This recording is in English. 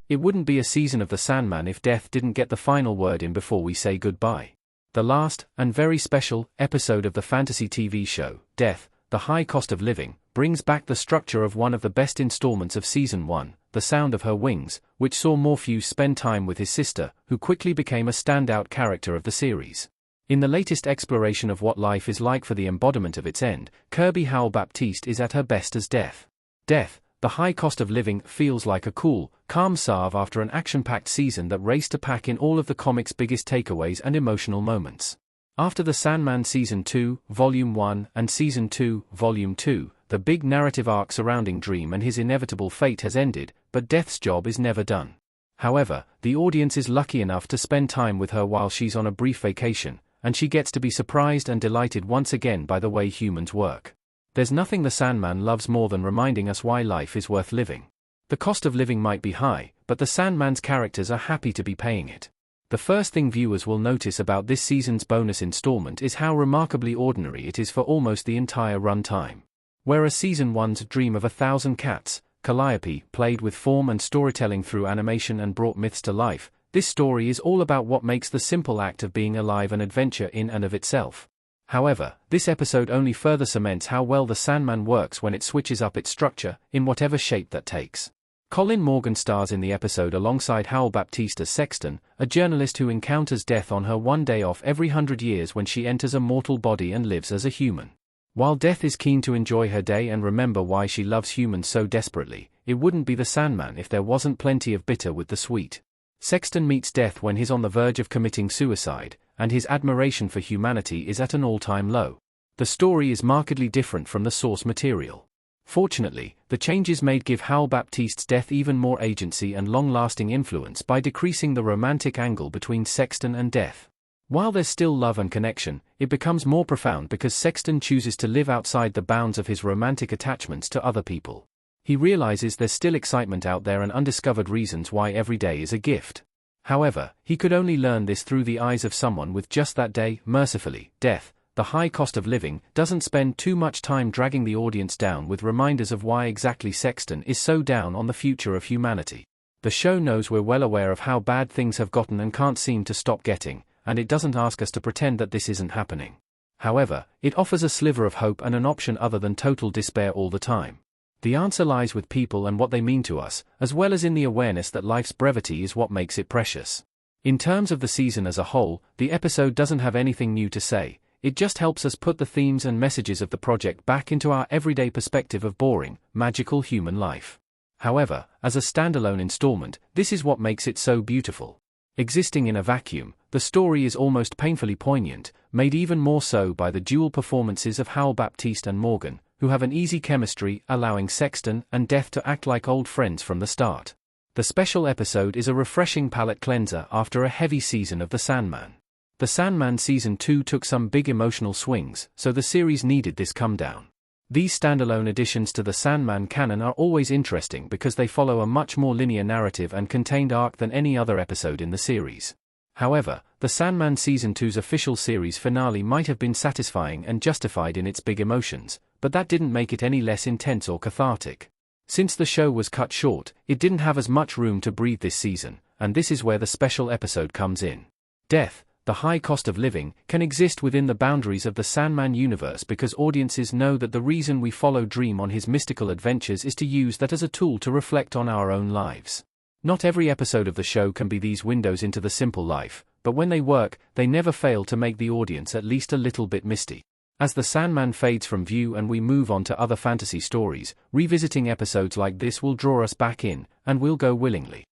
It wouldn't be a season of The Sandman if death didn't get the final word in before we say goodbye. The last, and very special, episode of the fantasy TV show, Death, the High Cost of Living, brings back the structure of one of the best installments of Season 1, The Sound of Her Wings, which saw Morpheus spend time with his sister, who quickly became a standout character of the series. In the latest exploration of what life is like for the embodiment of its end, Kirby Howell-Baptiste is at her best as Death. Death, the High Cost of Living, feels like a cool, calm salve after an action-packed season that raced to pack in all of the comic's biggest takeaways and emotional moments. After The Sandman Season 2, Volume 1, and Season 2, Volume 2, the big narrative arc surrounding Dream and his inevitable fate has ended, but Death's job is never done. However, the audience is lucky enough to spend time with her while she's on a brief vacation, and she gets to be surprised and delighted once again by the way humans work. There's nothing the Sandman loves more than reminding us why life is worth living. The cost of living might be high, but the Sandman's characters are happy to be paying it. The first thing viewers will notice about this season's bonus installment is how remarkably ordinary it is for almost the entire runtime. Whereas Season 1's Dream of 1,000 Cats, Calliope, played with form and storytelling through animation and brought myths to life, this story is all about what makes the simple act of being alive an adventure in and of itself. However, this episode only further cements how well the Sandman works when it switches up its structure, in whatever shape that takes. Colin Morgan stars in the episode alongside Howell-Baptiste as Sexton, a journalist who encounters death on her one day off every 100 years when she enters a mortal body and lives as a human. While Death is keen to enjoy her day and remember why she loves humans so desperately, it wouldn't be the Sandman if there wasn't plenty of bitter with the sweet. Sexton meets Death when he's on the verge of committing suicide, and his admiration for humanity is at an all-time low. The story is markedly different from the source material. Fortunately, the changes made give Howell-Baptiste's death even more agency and long-lasting influence by decreasing the romantic angle between Sexton and Death. While there's still love and connection, it becomes more profound because Sexton chooses to live outside the bounds of his romantic attachments to other people. He realizes there's still excitement out there and undiscovered reasons why every day is a gift. However, he could only learn this through the eyes of someone with just that day. Mercifully, Death, the High Cost of Living, doesn't spend too much time dragging the audience down with reminders of why exactly Sexton is so down on the future of humanity. The show knows we're well aware of how bad things have gotten and can't seem to stop getting, and it doesn't ask us to pretend that this isn't happening. However, it offers a sliver of hope and an option other than total despair all the time. The answer lies with people and what they mean to us, as well as in the awareness that life's brevity is what makes it precious. In terms of the season as a whole, the episode doesn't have anything new to say, it just helps us put the themes and messages of the project back into our everyday perspective of boring, magical human life. However, as a standalone installment, this is what makes it so beautiful. Existing in a vacuum, the story is almost painfully poignant, made even more so by the dual performances of Howell-Baptiste and Morgan, who have an easy chemistry, allowing Sexton and Death to act like old friends from the start. The special episode is a refreshing palate cleanser after a heavy season of The Sandman. The Sandman Season 2 took some big emotional swings, so the series needed this come-down. These standalone additions to the Sandman canon are always interesting because they follow a much more linear narrative and contained arc than any other episode in the series. However, the Sandman Season 2's official series finale might have been satisfying and justified in its big emotions, but that didn't make it any less intense or cathartic. Since the show was cut short, it didn't have as much room to breathe this season, and this is where the special episode comes in. Death, the High Cost of Living, can exist within the boundaries of the Sandman universe because audiences know that the reason we follow Dream on his mystical adventures is to use that as a tool to reflect on our own lives. Not every episode of the show can be these windows into the simple life, but when they work, they never fail to make the audience at least a little bit misty. As the Sandman fades from view and we move on to other fantasy stories, revisiting episodes like this will draw us back in, and we'll go willingly.